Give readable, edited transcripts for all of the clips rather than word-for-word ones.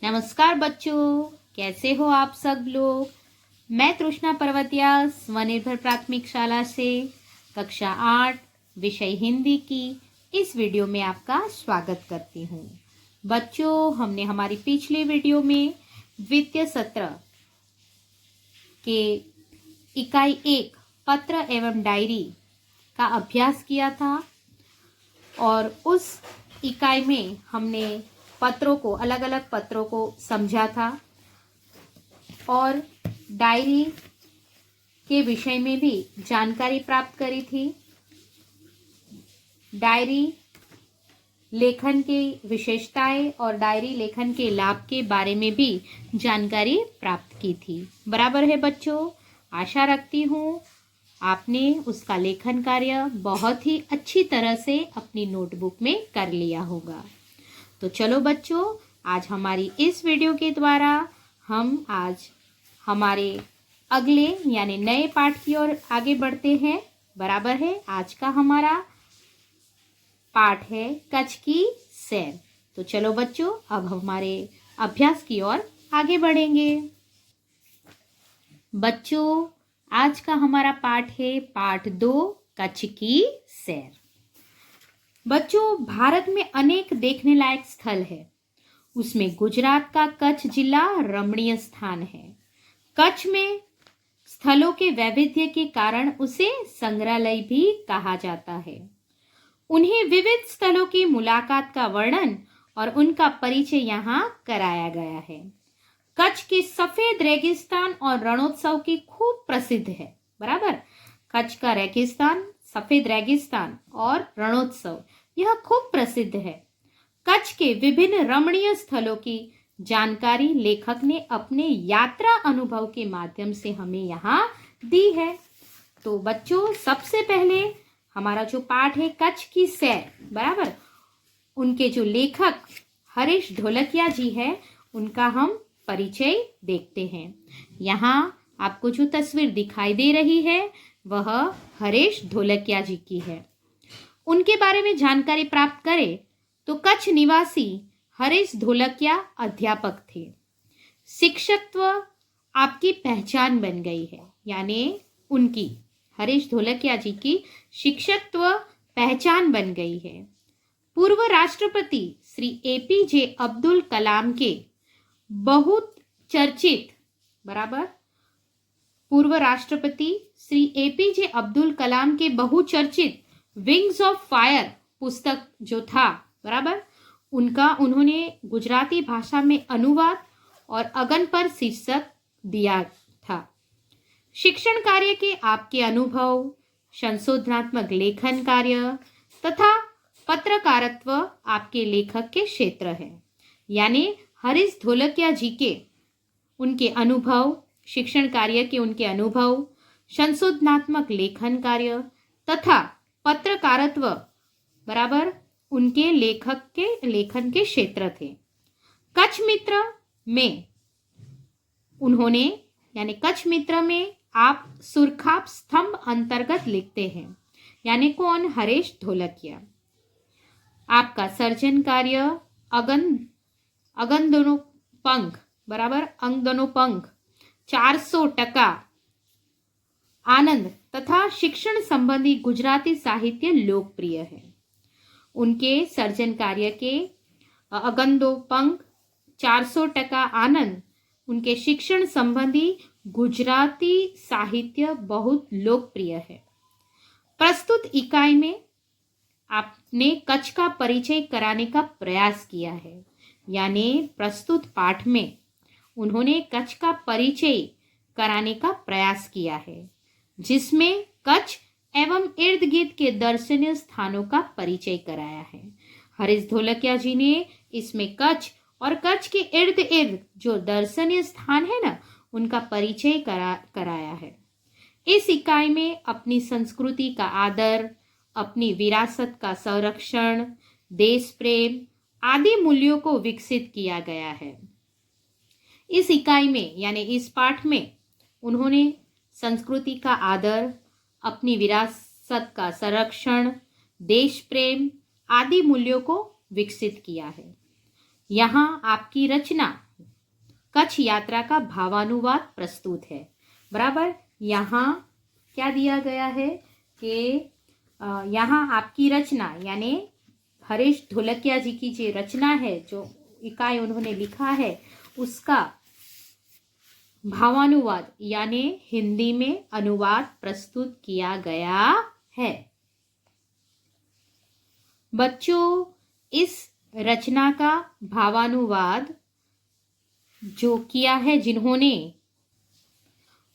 नमस्कार बच्चों, कैसे हो आप सब लोग। मैं तृष्णा पर्वतिया स्वनिर्भर प्राथमिक शाला से कक्षा 8 विषय हिंदी की इस वीडियो में आपका स्वागत करती हूँ। बच्चों, हमने हमारी पिछली वीडियो में द्वितीय सत्र के इकाई 1 पत्र एवं डायरी का अभ्यास किया था और उस इकाई में हमने पत्रों को, अलग अलग पत्रों को समझा था और डायरी के विषय में भी जानकारी प्राप्त करी थी। डायरी लेखन की विशेषताएं और डायरी लेखन के लाभ के बारे में भी जानकारी प्राप्त की थी। बराबर है बच्चों, आशा रखती हूँ आपने उसका लेखन कार्य बहुत ही अच्छी तरह से अपनी नोटबुक में कर लिया होगा। तो चलो बच्चों, आज हमारी इस वीडियो के द्वारा हम आज हमारे अगले यानी नए पाठ की ओर आगे बढ़ते हैं। बराबर है, आज का हमारा पाठ है कच्छ की सैर। तो चलो बच्चों, अब हमारे अभ्यास की ओर आगे बढ़ेंगे। बच्चों, आज का हमारा पाठ है पाठ 2 कच्छ की सैर। बच्चों, भारत में अनेक देखने लायक स्थल है। उसमें गुजरात का कच्छ जिला रमणीय स्थान है। कच्छ में स्थलों के वैविध्य के कारण उसे संग्रहालय भी कहा जाता है। उन्हें विविध स्थलों की मुलाकात का वर्णन और उनका परिचय यहाँ कराया गया है। कच्छ के सफेद रेगिस्तान और रणोत्सव की खूब प्रसिद्ध है। बराबर, कच्छ का रेगिस्तान, सफेद रेगिस्तान और रणोत्सव यह खूब प्रसिद्ध है। कच्छ के विभिन्न रमणीय स्थलों की जानकारी लेखक ने अपने यात्रा अनुभव के माध्यम से हमें यहाँ दी है। तो बच्चों, सबसे पहले हमारा जो पाठ है कच्छ की सैर, बराबर, उनके जो लेखक हरीश ढोलकिया जी है उनका हम परिचय देखते हैं। यहाँ आपको जो तस्वीर दिखाई दे रही है वह हरीश ढोलकिया जी की है। उनके बारे में जानकारी प्राप्त करें तो कच्छ निवासी हरीश ढोलकिया अध्यापक थे। शिक्षकत्व आपकी पहचान बन गई है, यानी उनकी, हरीश ढोलकिया जी की शिक्षकत्व पहचान बन गई है। पूर्व राष्ट्रपति श्री APJ अब्दुल कलाम के बहुत चर्चित, बराबर, पूर्व राष्ट्रपति श्री APJ अब्दुल कलाम के बहुचर्चित विंग्स ऑफ फायर पुस्तक जो था, बराबर, उनका उन्होंने गुजराती भाषा में अनुवाद और अगन पर शीर्षक दिया था। शिक्षण कार्य के आपके अनुभव, संशोधनात्मक लेखन कार्य तथा पत्रकारित्व आपके लेखक के क्षेत्र है। यानी हरीश ढोलकिया जी के उनके अनुभव, शिक्षण कार्य के उनके अनुभव, संशोधनात्मक लेखन कार्य तथा पत्रकारित्व, बराबर, उनके लेखक के लेखन के क्षेत्र थे। कच्छ मित्र में उन्होंने, यानी कच्छ मित्र में आप सुरखाप स्तंभ अंतर्गत लिखते हैं। यानी कौन? हरीश ढोलकिया। आपका सर्जन कार्य अगन दोनों पंख, बराबर, अंग दोनों पंख, 400% आनंद तथा शिक्षण संबंधी गुजराती साहित्य लोकप्रिय है। उनके सर्जन कार्य के अगन दो पंख, 400% आनंद, उनके शिक्षण संबंधी गुजराती साहित्य बहुत लोकप्रिय है। प्रस्तुत इकाई में आपने कच्छ का परिचय कराने का प्रयास किया है। यानी प्रस्तुत पाठ में उन्होंने कच्छ का परिचय कराने का प्रयास किया है, जिसमें कच्छ एवं इर्द गिर्द के दर्शनीय स्थानों का परिचय कराया है। हरीश ढोलकिया जी ने इसमें कच्छ और कच्छ के इर्द गिर्द जो दर्शनीय स्थान है ना, उनका परिचय कराया है। इस इकाई में अपनी संस्कृति का आदर, अपनी विरासत का संरक्षण, देश प्रेम आदि मूल्यों को विकसित किया गया है। इस इकाई में, यानी इस पाठ में, उन्होंने संस्कृति का आदर, अपनी विरासत का संरक्षण, देश प्रेम आदि मूल्यों को विकसित किया है। यहाँ आपकी रचना कच्छ यात्रा का भावानुवाद प्रस्तुत है। बराबर, यहाँ क्या दिया गया है कि यहाँ आपकी रचना यानी हरीश ढोलकिया जी की जो रचना है, जो इकाई उन्होंने लिखा है, उसका भावानुवाद यानी हिंदी में अनुवाद प्रस्तुत किया गया है। बच्चों, इस रचना का भावानुवाद जो किया है जिन्होंने,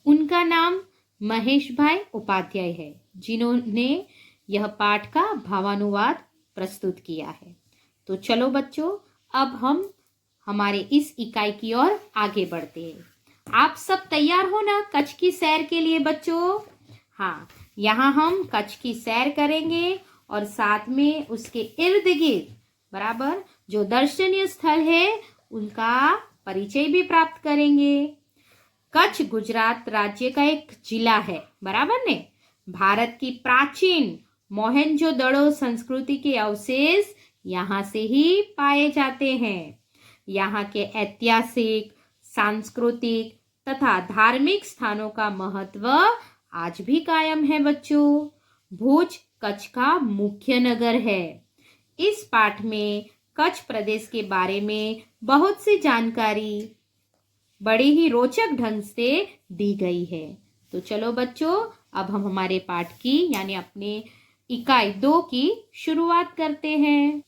उनका नाम महेश भाई उपाध्याय है, जिन्होंने यह पाठ का भावानुवाद प्रस्तुत किया है। तो चलो बच्चों, अब हम हमारे इस इकाई की ओर आगे बढ़ते हैं। आप सब तैयार हो ना कच्छ की सैर के लिए बच्चों? हाँ, यहाँ हम कच्छ की सैर करेंगे और साथ में उसके इर्द गिर्द बराबर जो दर्शनीय स्थल है उनका परिचय भी प्राप्त करेंगे। कच्छ गुजरात राज्य का एक जिला है, बराबर ने। भारत की प्राचीन मोहनजोदड़ो संस्कृति के अवशेष यहाँ से ही पाए जाते हैं। यहाँ के ऐतिहासिक, सांस्कृतिक तथा धार्मिक स्थानों का महत्व आज भी कायम है बच्चों। भुज कच्छ का मुख्य नगर है। इस पाठ में कच्छ प्रदेश के बारे में बहुत सी जानकारी बड़े ही रोचक ढंग से दी गई है। तो चलो बच्चों, अब हम हमारे पाठ की यानी अपने इकाई 2 की शुरुआत करते हैं।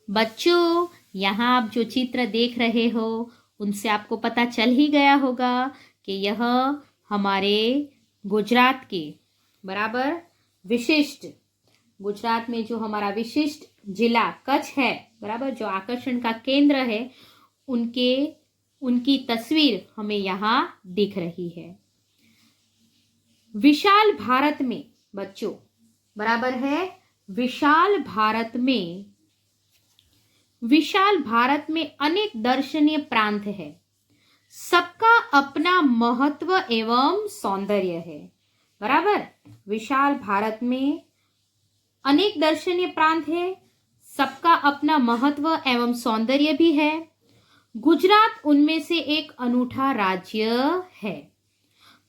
बच्चों, यहाँ आप जो चित्र देख रहे हो उनसे आपको पता चल ही गया होगा कि यह हमारे गुजरात के बराबर विशिष्ट, गुजरात में जो हमारा विशिष्ट जिला कच्छ है बराबर, जो आकर्षण का केंद्र है, उनकी तस्वीर हमें यहाँ दिख रही है। विशाल भारत में बच्चों बराबर है, विशाल भारत में अनेक दर्शनीय प्रांत है। सबका अपना महत्व एवं सौंदर्य है। बराबर, विशाल भारत में अनेक दर्शनीय प्रांत है, सबका अपना महत्व एवं सौंदर्य भी है। गुजरात उनमें से एक अनूठा राज्य है।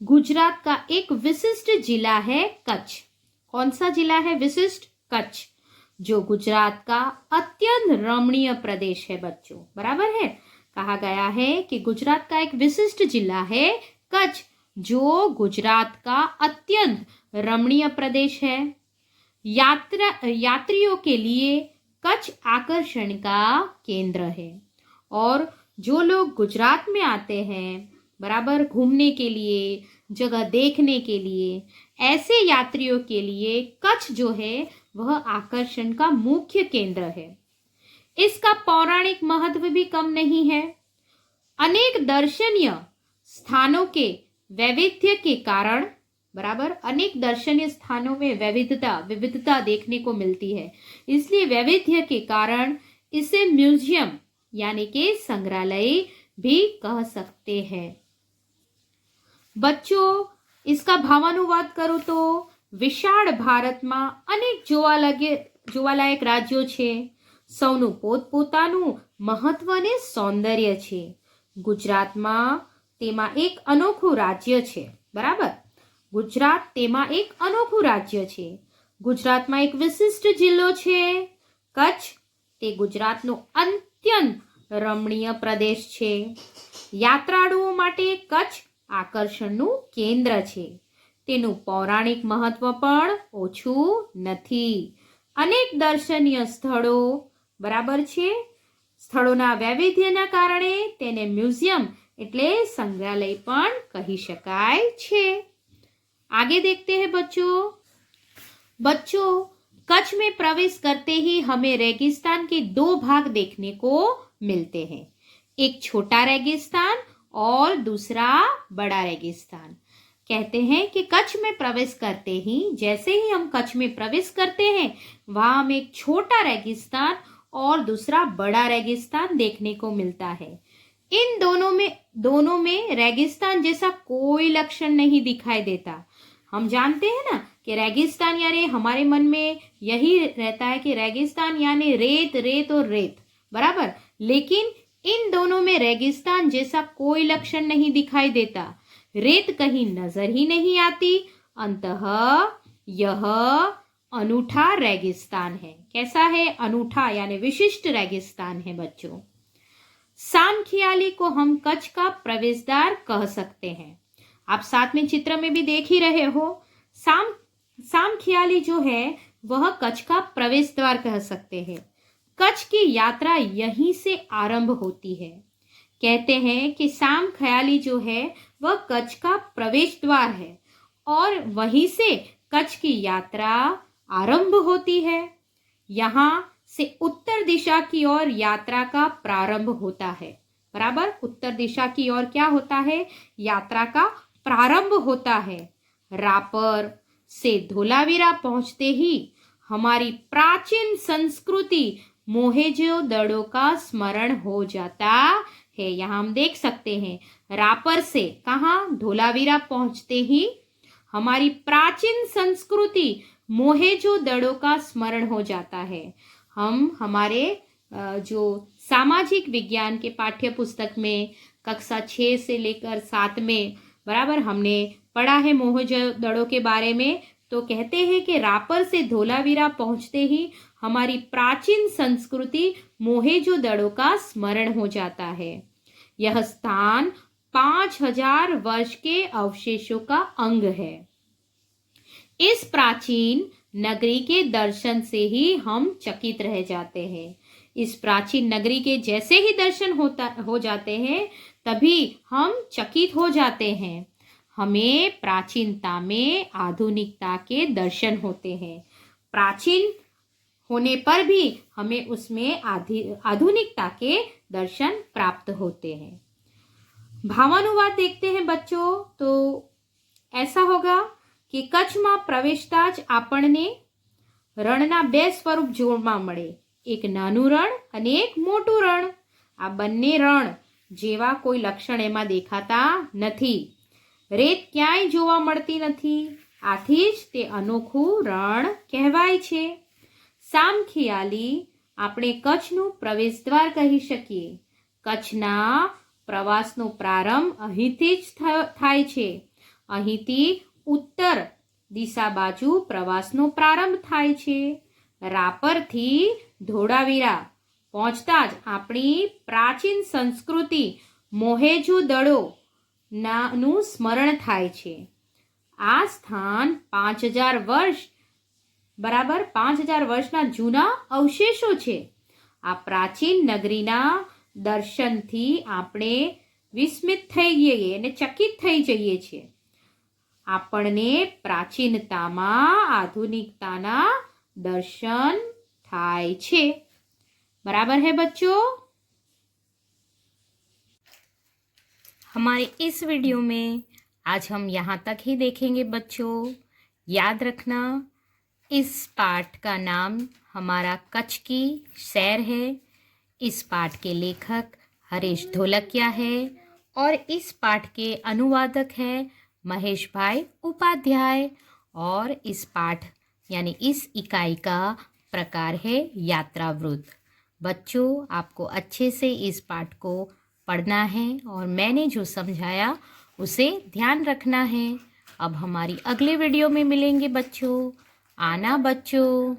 गुजरात का एक विशिष्ट जिला है कच्छ। कौन सा जिला है विशिष्ट? कच्छ, जो गुजरात का अत्यंत रमणीय प्रदेश है बच्चों। बराबर है, कहा गया है कि गुजरात का एक विशिष्ट जिला है कच्छ, जो गुजरात का अत्यंत रमणीय प्रदेश है। यात्रियों के लिए कच्छ आकर्षण का केंद्र है और जो लोग गुजरात में आते हैं बराबर घूमने के लिए, जगह देखने के लिए, ऐसे यात्रियों के लिए कच्छ जो है वह आकर्षण का मुख्य केंद्र है। इसका पौराणिक महत्व भी कम नहीं है। अनेक दर्शनीय स्थानों के वैविध्य के कारण बराबर, अनेक दर्शनीय स्थानों में विविधता देखने को मिलती है, इसलिए वैविध्य के कारण इसे म्यूजियम यानी कि संग्रहालय भी कह सकते हैं। बच्चों, इसका भावानुवाद करो तो વિશાળ ભારતમાં અનેક જોવાલાયક રાજ્યો છે। સૌનું પોતપોતાનું મહત્વ અને સૌંદર્ય છે। ગુજરાતમાં તેમાં એક અનોખું રાજ્ય છે। બરાબર, ગુજરાત તેમાં એક અનોખું રાજ્ય છે। ગુજરાતમાં એક વિશિષ્ટ જિલ્લો છે કચ્છ। તે ગુજરાતનો અત્યંત રમણીય પ્રદેશ છે। યાત્રાળુઓ માટે કચ્છ આકર્ષણનું કેન્દ્ર છે। તેનું પૌરાણિક મહત્વ પણ ઓછું નથી। અનેક દર્શનીય સ્થળો બરાબર છે। સ્થળોના વૈવિધ્યના કારણે તેને મ્યુઝિયમ એટલે સંગ્રહાલય પણ કહી શકાય છે। आगे देखते हैं बच्चों, कच्छ में प्रवेश करते ही हमें रेगिस्तान के 2 भाग देखने को मिलते हैं। एक छोटा रेगिस्तान और दूसरा बड़ा रेगिस्तान। कहते हैं कि कच्छ में प्रवेश करते ही, जैसे ही हम कच्छ में प्रवेश करते हैं, वहां हमें एक छोटा रेगिस्तान और दूसरा बड़ा रेगिस्तान देखने को मिलता है। इन दोनों में रेगिस्तान जैसा कोई लक्षण नहीं दिखाई देता। हम जानते हैं ना कि रेगिस्तान यानी हमारे मन में यही रहता है कि रेगिस्तान यानी रेत रेत और रेत, बराबर। लेकिन इन दोनों में रेगिस्तान जैसा कोई लक्षण नहीं दिखाई देता, रेत कहीं नजर ही नहीं आती, अंततः यह अनूठा रेगिस्तान है। कैसा है? अनूठा यानी विशिष्ट रेगिस्तान है बच्चों। सामखियाली को हम कच्छ का प्रवेशद्वार कह सकते हैं। आप साथ में चित्र में भी देख ही रहे हो। सामखियाली जो है वह कच्छ का प्रवेश द्वार कह सकते हैं। कच्छ की यात्रा यहीं से आरंभ होती है। कहते हैं कि सामखियाली जो है वह कच्छ का प्रवेश द्वार है और वहीं से कच्छ की यात्रा आरंभ होती है। यहाँ से उत्तर दिशा की ओर यात्रा का प्रारंभ होता है। बराबर, उत्तर दिशा की ओर क्या होता है? यात्रा का प्रारंभ होता है। रापर से धोलावीरा पहुंचते ही हमारी प्राचीन संस्कृति मोहेंजोदड़ो का स्मरण हो जाता है। यहाँ हम देख सकते हैं, रापर से कहाँ? धोलावीरा पहुंचते ही हमारी प्राचीन संस्कृति मोहेंजोदड़ो का स्मरण हो जाता है। हम हमारे जो सामाजिक विज्ञान के पाठ्य पुस्तक में कक्षा 6 से लेकर 7 में बराबर हमने पढ़ा है मोहेंजोदड़ो के बारे में। तो कहते हैं कि रापर से धोलावीरा पहुंचते ही हमारी प्राचीन संस्कृति मोहेंजोदड़ो का स्मरण हो जाता है। यह स्थान 5000 वर्ष के अवशेषों का अंग है। इस प्राचीन नगरी के दर्शन से ही हम चकित रह जाते हैं। इस प्राचीन नगरी के जैसे ही दर्शन हो जाते हैं तभी हम चकित हो जाते हैं। हमें प्राचीनता में आधुनिकता के दर्शन होते हैं। प्राचीन होने पर भी हमें उसमें आधुनिकता के दर्शन प्राप्त होते हैं। भावानुवाद देखते हैं बच्चों। तो ऐसा होगा કે કચ્છમાં પ્રવેશતા જ આપણને રણના બે સ્વરૂપ જોવા મળે, એક નાનું રણ અને એક મોટું રણ। આ બંને રણ જેવા કોઈ લક્ષણ એમાં દેખાતા નથી। રેત ક્યાંય જોવા મળતી નથી, આથી જ તે અનોખું રણ કહેવાય છે। સામખિયાલી આપણે કચ્છનું પ્રવેશદ્વાર કહી શકીએ। કચ્છના પ્રવાસનો પ્રારંભ અહીંથી જ થાય છે। અહીંથી उत्तर दिशा बाजू प्रवासनो प्रारंभ थाय छे। रापरथी धोलावीरा पहोंचता ज आपणी प्राचीन संस्कृति मोहेंजोदड़ो नानु स्मरण थाय छे। आ स्थान 5000 वर्ष बराबर 5000 वर्षना जूना अवशेषो छे। आ प्राचीन नगरीना दर्शनथी आपणे विस्मित थई जईए अने चकित थई जईए छे। આપણને प्राचीनताમાં आधुनिकताना दर्शन थाय छे। बराबर है बच्चों? हमारे इस वीडियो में आज हम यहाँ तक ही देखेंगे बच्चों। याद रखना, इस पाठ का नाम हमारा कच्छ की सैर है। इस पाठ के लेखक हरीश ढोलकिया है और इस पाठ के अनुवादक है महेश भाई उपाध्याय। और इस पाठ यानी इस इकाई का प्रकार है यात्रा वृत्त। बच्चों, आपको अच्छे से इस पाठ को पढ़ना है और मैंने जो समझाया उसे ध्यान रखना है। अब हमारी अगले वीडियो में मिलेंगे बच्चों। आना बच्चों।